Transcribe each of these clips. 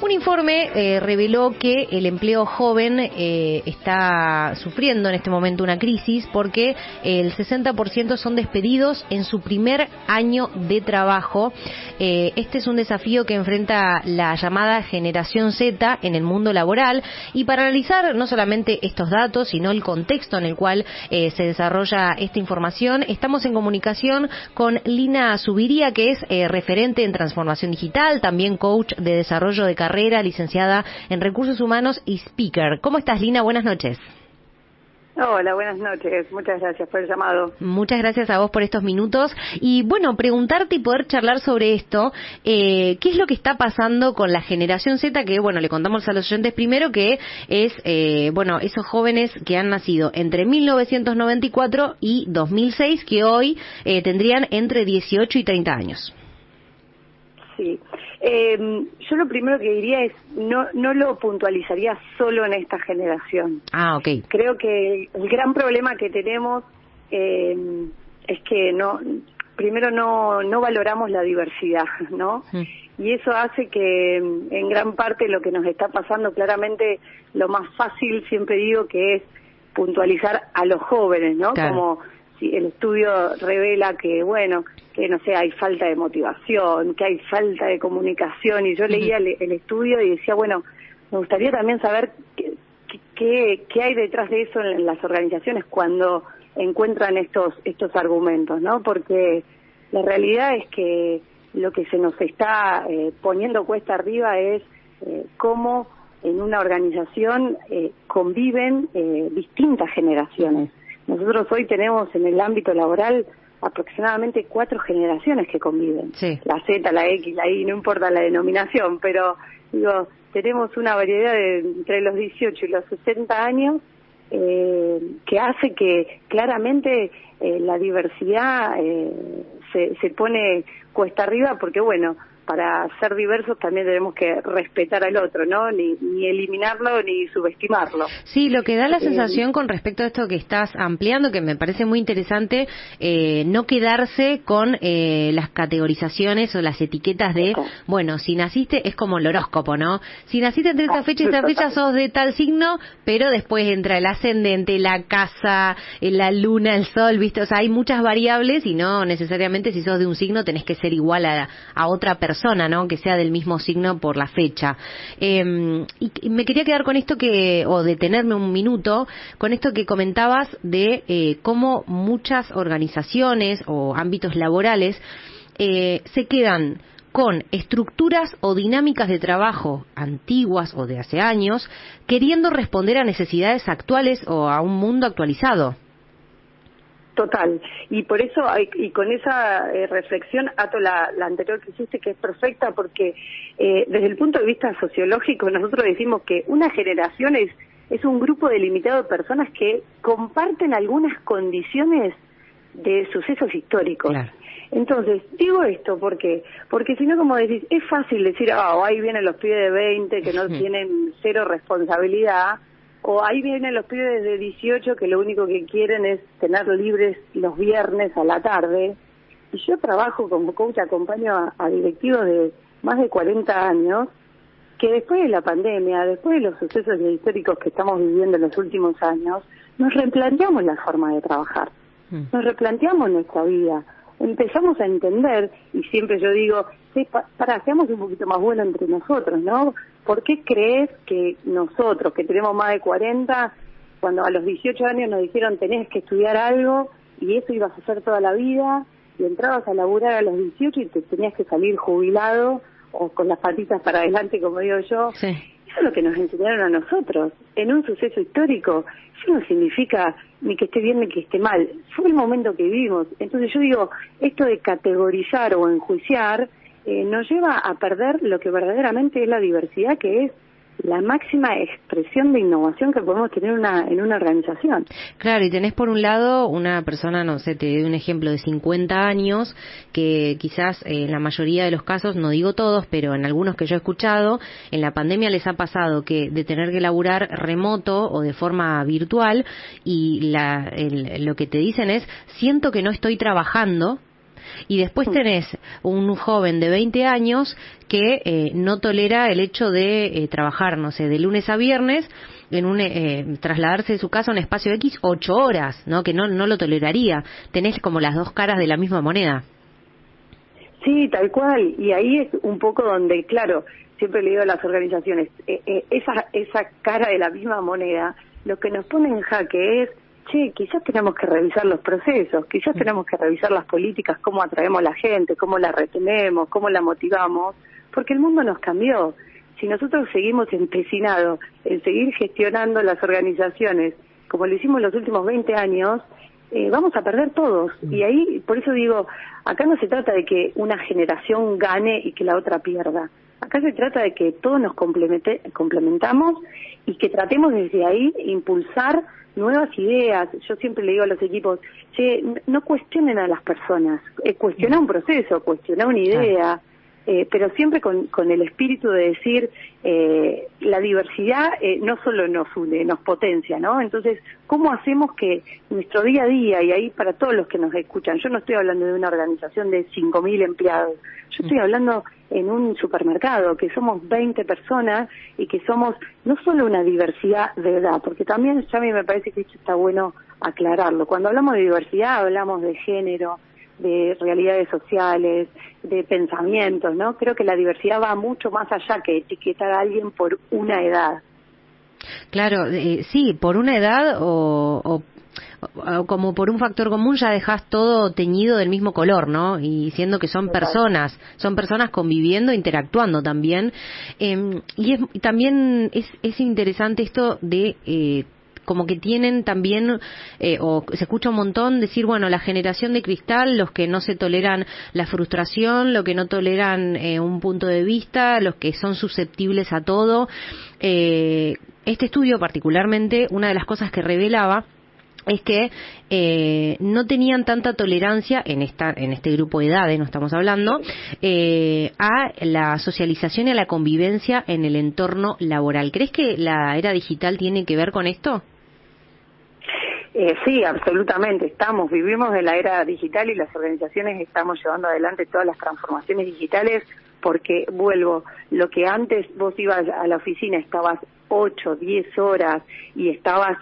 Un informe reveló que el empleo joven está sufriendo en este momento una crisis porque el 60% son despedidos en su primer año de trabajo. Este es un desafío que enfrenta la llamada generación Z en el mundo laboral, y para analizar no solamente estos datos, sino el contexto en el cual se desarrolla esta información, estamos en comunicación con Lina Zuviría, que es referente en transformación digital, también coach de desarrollo de carrera, licenciada en recursos humanos y speaker. ¿Cómo estás, Lina? Buenas noches. Hola, buenas noches. Muchas gracias por el llamado. Muchas gracias a vos por estos minutos. Y bueno, preguntarte y poder charlar sobre esto, ¿qué es lo que está pasando con la generación Z? Que bueno, le contamos a los oyentes primero que es, esos jóvenes que han nacido entre 1994 y 2006, que hoy tendrían entre 18 y 30 años. Sí. Yo lo primero que diría es, no lo puntualizaría solo en esta generación. Ah, ok. Creo que el gran problema que tenemos es que primero no valoramos la diversidad, ¿no? Y eso hace que en gran parte lo que nos está pasando, claramente lo más fácil, siempre digo, que es puntualizar a los jóvenes, ¿no? Claro. Como si el estudio revela que, que no sé, hay falta de motivación, que hay falta de comunicación, y yo leía el estudio y decía, me gustaría también saber qué hay detrás de eso en las organizaciones cuando encuentran estos argumentos, ¿no? Porque la realidad es que lo que se nos está poniendo cuesta arriba es cómo en una organización conviven distintas generaciones. Nosotros hoy tenemos en el ámbito laboral aproximadamente 4 generaciones que conviven. Sí. La Z, la X, la Y, no importa la denominación, pero tenemos una variedad entre los 18 y los 60 años que hace que claramente la diversidad se pone cuesta arriba, porque para ser diversos también tenemos que respetar al otro, ¿no? Ni eliminarlo ni subestimarlo. Sí, lo que da la sensación con respecto a esto que estás ampliando, que me parece muy interesante, no quedarse con las categorizaciones o las etiquetas de, si naciste, es como el horóscopo, ¿no? Si naciste entre esta fecha y esta fecha sos de tal signo, pero después entra el ascendente, la casa, la luna, el sol, ¿viste? O sea, hay muchas variables y no necesariamente si sos de un signo tenés que ser igual a otra persona, ¿no? Que sea del mismo signo por la fecha. Y me quería quedar con esto detenerme un minuto, con esto que comentabas de cómo muchas organizaciones o ámbitos laborales se quedan con estructuras o dinámicas de trabajo antiguas o de hace años, queriendo responder a necesidades actuales o a un mundo actualizado. Total, y por eso, y con esa reflexión ato la anterior que hiciste, que es perfecta, porque desde el punto de vista sociológico nosotros decimos que una generación es un grupo delimitado de personas que comparten algunas condiciones de sucesos históricos. Claro. Entonces, digo esto porque si no, como decís, es fácil decir, ahí vienen los pibes de 20 que no tienen cero responsabilidad, o ahí vienen los pibes de 18 que lo único que quieren es tener libres los viernes a la tarde. Y yo trabajo como coach, acompaño a directivos de más de 40 años que después de la pandemia, después de los sucesos históricos que estamos viviendo en los últimos años, nos replanteamos la forma de trabajar, nos replanteamos nuestra vida, empezamos a entender, y siempre yo digo, seamos un poquito más buenos entre nosotros, ¿no? ¿Por qué crees que nosotros, que tenemos más de 40, cuando a los 18 años nos dijeron tenés que estudiar algo y eso ibas a hacer toda la vida, y entrabas a laburar a los 18 y te tenías que salir jubilado o con las patitas para adelante, como digo yo? Sí. Eso es lo que nos enseñaron a nosotros. En un suceso histórico, eso no significa ni que esté bien ni que esté mal. Fue el momento que vivimos. Entonces yo digo, esto de categorizar o enjuiciar nos lleva a perder lo que verdaderamente es la diversidad, que es la máxima expresión de innovación que podemos tener en una organización. Claro, y tenés por un lado una persona, no sé, te doy un ejemplo de 50 años, que quizás en la mayoría de los casos, no digo todos, pero en algunos que yo he escuchado, en la pandemia les ha pasado que de tener que laburar remoto o de forma virtual, y lo que te dicen es, siento que no estoy trabajando, Y después tenés un joven de 20 años que no tolera el hecho de trabajar, no sé, de lunes a viernes, en un trasladarse de su casa a un espacio X 8 horas, ¿no? Que no lo toleraría. Tenés como las dos caras de la misma moneda. Sí, tal cual. Y ahí es un poco donde, claro, siempre le digo a las organizaciones, esa cara de la misma moneda, lo que nos pone en jaque es, che, quizás tenemos que revisar los procesos, quizás tenemos que revisar las políticas, cómo atraemos a la gente, cómo la retenemos, cómo la motivamos, porque el mundo nos cambió. Si nosotros seguimos empecinados en seguir gestionando las organizaciones como lo hicimos los últimos 20 años, vamos a perder todos. Y ahí, por eso digo, acá no se trata de que una generación gane y que la otra pierda. Acá se trata de que todos nos complementamos y que tratemos desde ahí impulsar nuevas ideas. Yo siempre le digo a los equipos, che, no cuestionen a las personas, cuestiona un proceso, cuestiona una idea, pero siempre con el espíritu de decir, la diversidad no solo nos une, nos potencia, ¿no? Entonces, ¿cómo hacemos que nuestro día a día, y ahí para todos los que nos escuchan, yo no estoy hablando de una organización de 5.000 empleados, yo estoy hablando en un supermercado, que somos 20 personas y que somos no solo una diversidad de edad, porque también ya a mí me parece que esto está bueno aclararlo. Cuando hablamos de diversidad hablamos de género, de realidades sociales, de pensamientos, ¿no? Creo que la diversidad va mucho más allá que etiquetar a alguien por una edad. Claro, sí, por una edad o como por un factor común ya dejas todo teñido del mismo color, ¿no? Y siendo que son personas conviviendo, interactuando también. Y también es interesante esto de como que tienen también, o se escucha un montón decir, bueno, la generación de cristal, los que no se toleran la frustración, los que no toleran un punto de vista, los que son susceptibles a todo. Este estudio particularmente, una de las cosas que revelaba es que no tenían tanta tolerancia en este grupo de edades, no estamos hablando, a la socialización y a la convivencia en el entorno laboral. ¿Crees que la era digital tiene que ver con esto? Sí, absolutamente. Vivimos en la era digital y las organizaciones estamos llevando adelante todas las transformaciones digitales porque, vuelvo, lo que antes vos ibas a la oficina, estabas 8, 10 horas y estabas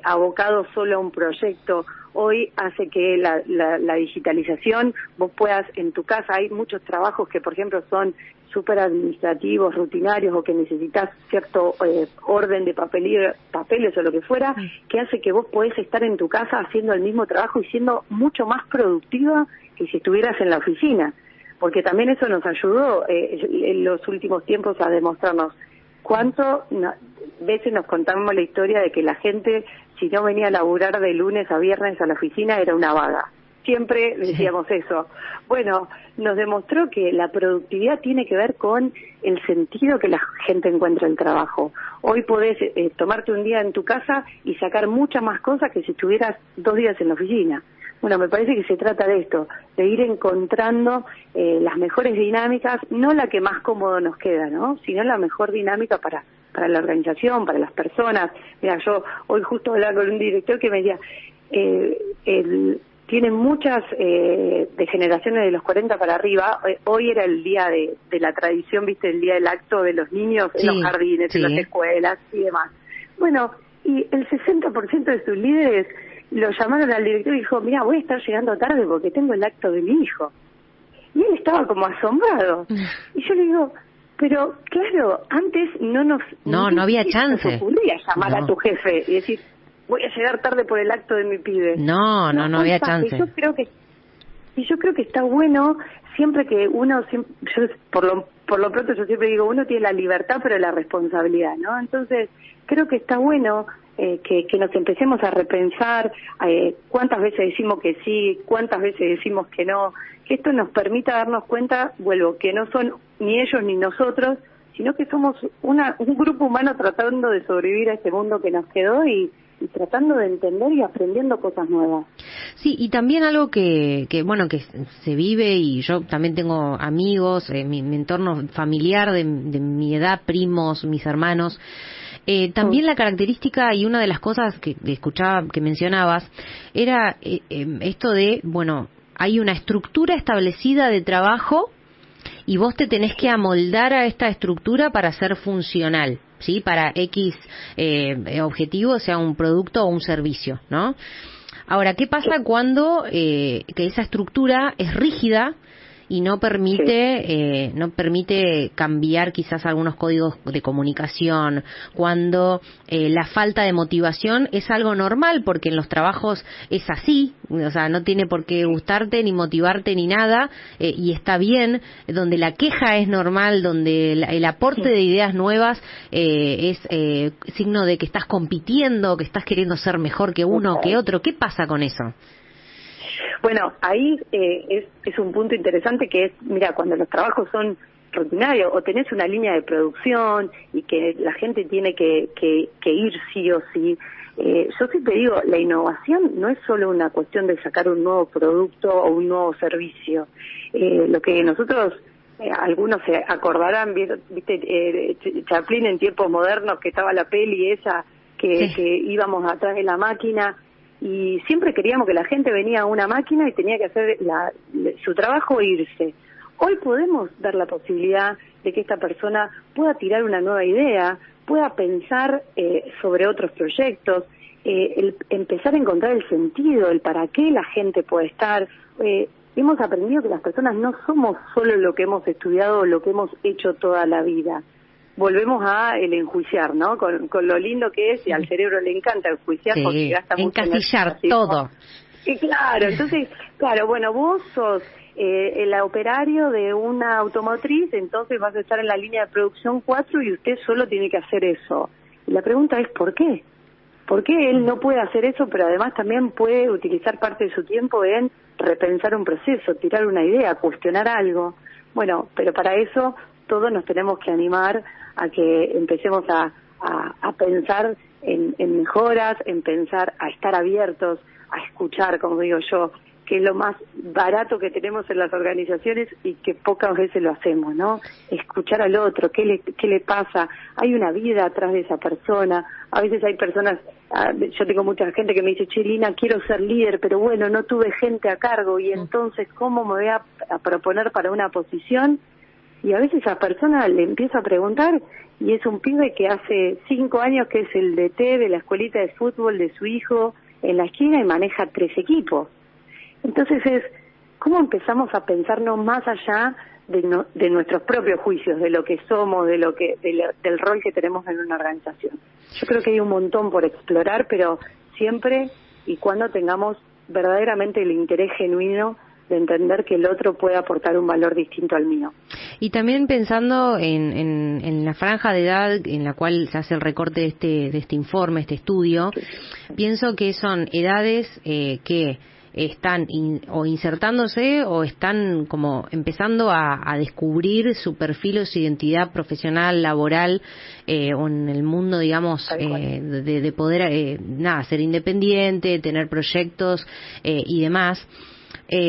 abocado solo a un proyecto, hoy hace que la digitalización, vos puedas en tu casa, hay muchos trabajos que, por ejemplo, son súper administrativos, rutinarios, o que necesitas cierto orden de papeles o lo que fuera, que hace que vos podés estar en tu casa haciendo el mismo trabajo y siendo mucho más productiva que si estuvieras en la oficina. Porque también eso nos ayudó en los últimos tiempos a demostrarnos cuánto veces nos contamos la historia de que la gente, si no venía a laburar de lunes a viernes a la oficina, era una vaga. Siempre decíamos eso. Bueno, nos demostró que la productividad tiene que ver con el sentido que la gente encuentra en el trabajo. Hoy podés tomarte un día en tu casa y sacar muchas más cosas que si estuvieras 2 días en la oficina. Bueno, me parece que se trata de esto, de ir encontrando las mejores dinámicas, no la que más cómodo nos queda, ¿no? Sino la mejor dinámica para la organización, para las personas. Mira, yo hoy justo hablaba con un director que me decía, tienen muchas de generaciones de los 40 para arriba. Hoy era el día de la tradición, ¿viste? El día del acto de los niños en los jardines, en las escuelas y demás. Bueno, y el 60% de sus líderes lo llamaron al director y dijo, mira, voy a estar llegando tarde porque tengo el acto de mi hijo. Y él estaba como asombrado. Y yo le digo, pero claro, antes no había chance. No ocurría llamar a tu jefe y decir, voy a llegar tarde por el acto de mi pibe. No había chance. Yo creo que está bueno siempre que uno, yo por lo pronto yo siempre digo, uno tiene la libertad pero la responsabilidad, ¿no? Entonces creo que está bueno que nos empecemos a repensar cuántas veces decimos que sí, cuántas veces decimos que no, que esto nos permita darnos cuenta, que no son ni ellos ni nosotros, sino que somos un grupo humano tratando de sobrevivir a este mundo que nos quedó y tratando de entender y aprendiendo cosas nuevas. Sí, y también algo que se vive, y yo también tengo amigos, mi entorno familiar de mi edad, primos, mis hermanos, también la característica y una de las cosas que escuchaba, que mencionabas, era esto de, hay una estructura establecida de trabajo y vos te tenés que amoldar a esta estructura para ser funcional, ¿sí? Para X objetivo, sea un producto o un servicio, ¿no? Ahora, ¿qué pasa cuando que esa estructura es rígida y no permite cambiar quizás algunos códigos de comunicación, cuando la falta de motivación es algo normal, porque en los trabajos es así, o sea, no tiene por qué gustarte ni motivarte ni nada, y está bien, donde la queja es normal, donde el aporte de ideas nuevas es signo de que estás compitiendo, que estás queriendo ser mejor que uno o que otro. ¿Qué pasa con eso? Bueno, ahí es un punto interesante que es, mira, cuando los trabajos son rutinarios o tenés una línea de producción y que la gente tiene que ir sí o sí, yo siempre digo, la innovación no es solo una cuestión de sacar un nuevo producto o un nuevo servicio. Lo que nosotros, algunos se acordarán, viste, Chaplin en tiempos modernos, que estaba la peli esa, que íbamos atrás de la máquina, y siempre queríamos que la gente venía a una máquina y tenía que hacer su trabajo e irse. Hoy podemos dar la posibilidad de que esta persona pueda tirar una nueva idea, pueda pensar sobre otros proyectos, empezar a encontrar el sentido, el para qué la gente puede estar. Hemos aprendido que las personas no somos solo lo que hemos estudiado o lo que hemos hecho toda la vida. Volvemos a el enjuiciar, ¿no? Con lo lindo que es, y al cerebro le encanta enjuiciar porque gasta mucho encasillar todo. Y claro, entonces, claro, bueno, vos sos el operario de una automotriz, entonces vas a estar en la línea de producción 4 y usted solo tiene que hacer eso. Y la pregunta es, ¿por qué? ¿Por qué él no puede hacer eso, pero además también puede utilizar parte de su tiempo en repensar un proceso, tirar una idea, cuestionar algo? Bueno, pero para eso todos nos tenemos que animar a que empecemos a pensar en mejoras, en pensar, a estar abiertos, a escuchar, como digo yo, que es lo más barato que tenemos en las organizaciones y que pocas veces lo hacemos, ¿no? Escuchar al otro, qué le pasa, hay una vida atrás de esa persona. A veces hay personas, yo tengo mucha gente que me dice, che, Lina, quiero ser líder, pero bueno, no tuve gente a cargo, y entonces, ¿cómo me voy a proponer para una posición? Y a veces esa persona le empieza a preguntar, y es un pibe que hace 5 años que es el DT de la escuelita de fútbol de su hijo en la esquina y maneja 3 equipos. Entonces ¿cómo empezamos a pensarnos más allá de nuestros propios juicios, de lo que somos, del rol que tenemos en una organización? Yo creo que hay un montón por explorar, pero siempre y cuando tengamos verdaderamente el interés genuino de entender que el otro puede aportar un valor distinto al mío. Y también pensando en la franja de edad en la cual se hace el recorte de este informe, este estudio, pienso que son edades que están o insertándose o están como empezando a descubrir su perfil o su identidad profesional, laboral, o en el mundo, digamos, de poder ser independiente, tener proyectos y demás.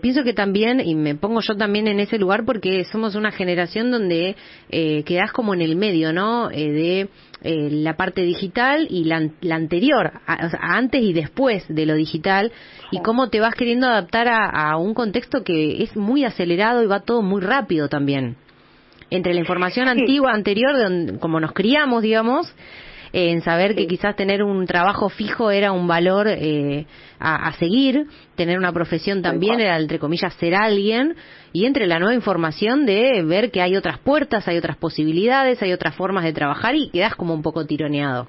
Pienso que también, y me pongo yo también en ese lugar, porque somos una generación donde quedás como en el medio, ¿no? De la parte digital y la anterior, o sea, antes y después de lo digital, y cómo te vas queriendo adaptar a un contexto que es muy acelerado y va todo muy rápido también. Entre la información anterior, como nos criamos, digamos, en saber que quizás tener un trabajo fijo era un valor a seguir, tener una profesión también era, entre comillas, ser alguien, y entre la nueva información de ver que hay otras puertas, hay otras posibilidades, hay otras formas de trabajar, y quedás como un poco tironeado.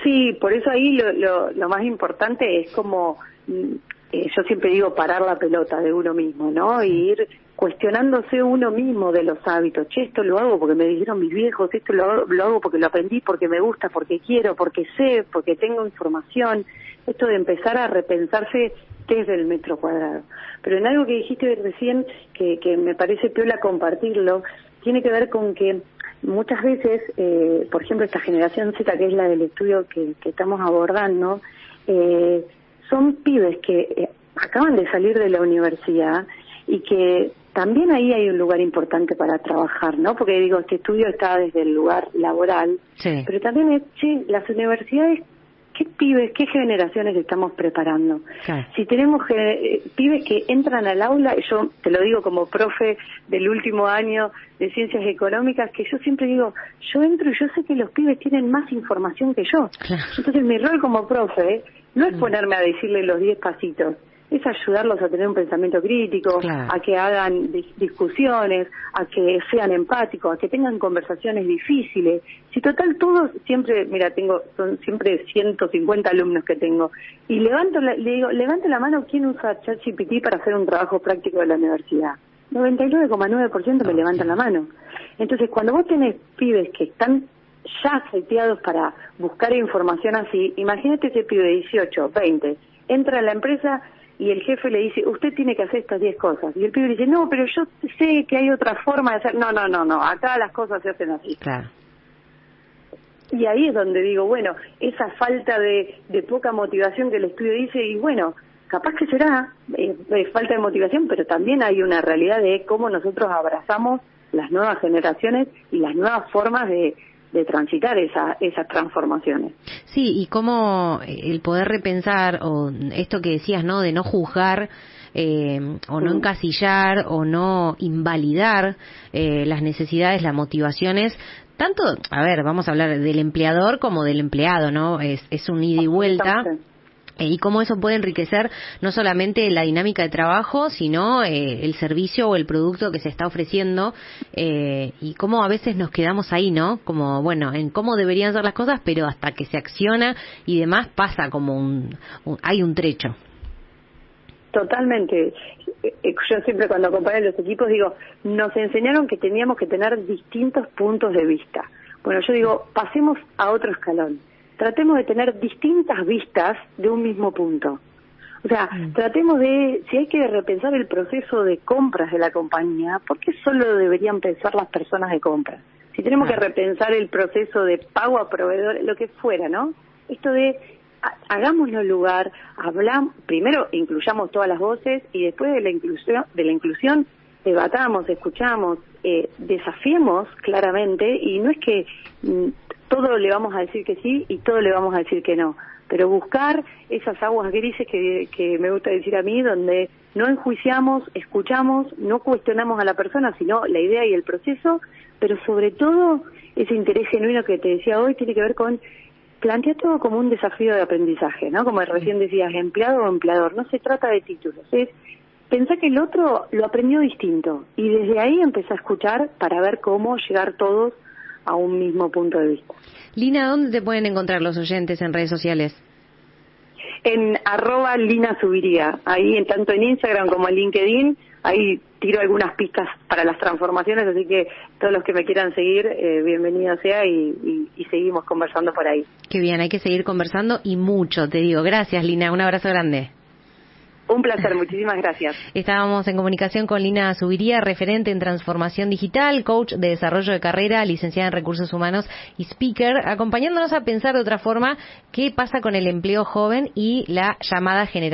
Sí, por eso ahí lo más importante es como, yo siempre digo, parar la pelota de uno mismo, ¿no? Y ir cuestionándose uno mismo de los hábitos. Che, esto lo hago porque me dijeron mis viejos, esto lo hago porque lo aprendí, porque me gusta, porque quiero, porque sé, porque tengo información. Esto de empezar a repensarse desde el metro cuadrado. Pero en algo que dijiste recién, que me parece piola compartirlo, tiene que ver con que muchas veces, por ejemplo, esta generación Z, que es la del estudio que estamos abordando, son pibes que acaban de salir de la universidad y que también ahí hay un lugar importante para trabajar, ¿no? Porque este estudio está desde el lugar laboral, pero también las universidades ¿qué pibes, qué generaciones estamos preparando? Claro. Si tenemos pibes que entran al aula, yo te lo digo como profe del último año de Ciencias Económicas, que yo siempre digo, yo entro y yo sé que los pibes tienen más información que yo. Claro. Entonces mi rol como profe no es ponerme a decirle los 10 pasitos, es ayudarlos a tener un pensamiento crítico, claro, a que hagan discusiones, a que sean empáticos, a que tengan conversaciones difíciles. Si total todos siempre, mira, son siempre 150 alumnos que tengo, y le digo, levante la mano quién usa ChatGPT para hacer un trabajo práctico de la universidad. 99,9% me levantan la mano. Entonces, cuando vos tenés pibes que están ya seteados para buscar información así, imagínate ese pibe de 18, 20, entra a la empresa y el jefe le dice, usted tiene que hacer estas 10 cosas. Y el pibe le dice, no, pero yo sé que hay otra forma de hacer. No, acá las cosas se hacen así. Claro. Y ahí es donde digo, bueno, esa falta de poca motivación que el estudio dice, y bueno, capaz que será falta de motivación, pero también hay una realidad de cómo nosotros abrazamos las nuevas generaciones y las nuevas formas de transitar esas transformaciones. Sí, y cómo el poder repensar, o esto que decías, ¿no?, de no juzgar, o no encasillar, o no invalidar las necesidades, las motivaciones, tanto, a ver, vamos a hablar del empleador como del empleado, ¿no? Es un ida y vuelta. Y cómo eso puede enriquecer no solamente la dinámica de trabajo, sino el servicio o el producto que se está ofreciendo, y cómo a veces nos quedamos ahí, ¿no? Como, bueno, en cómo deberían ser las cosas, pero hasta que se acciona y demás pasa como hay un trecho. Totalmente. Yo siempre cuando acompaño a los equipos digo, nos enseñaron que teníamos que tener distintos puntos de vista. Bueno, yo digo, pasemos a otro escalón. Tratemos de tener distintas vistas de un mismo punto. O sea, tratemos de, si hay que repensar el proceso de compras de la compañía, ¿por qué solo deberían pensar las personas de compras? Si tenemos que repensar el proceso de pago a proveedores, lo que fuera, ¿no? Esto de, hagámoslo lugar, primero incluyamos todas las voces, y después de la inclusión debatamos, escuchamos, desafiemos claramente, y no es que todo le vamos a decir que sí y todo le vamos a decir que no, pero buscar esas aguas grises que me gusta decir a mí, donde no enjuiciamos, escuchamos, no cuestionamos a la persona, sino la idea y el proceso, pero sobre todo ese interés genuino que te decía hoy tiene que ver con plantear todo como un desafío de aprendizaje, ¿no? Como recién decías, empleado o empleador, no se trata de títulos, es pensar que el otro lo aprendió distinto, y desde ahí empezar a escuchar para ver cómo llegar todos a un mismo punto de vista. Lina, ¿dónde te pueden encontrar los oyentes en redes sociales? En @LinaSubiría, ahí tanto en Instagram como en LinkedIn, ahí tiro algunas pistas para las transformaciones, así que todos los que me quieran seguir, bienvenido sea, y seguimos conversando por ahí. Qué bien, hay que seguir conversando y mucho, te digo. Gracias, Lina, un abrazo grande. Un placer, muchísimas gracias. Estábamos en comunicación con Lina Subiría, referente en transformación digital, coach de desarrollo de carrera, licenciada en recursos humanos y speaker, acompañándonos a pensar de otra forma qué pasa con el empleo joven y la llamada generación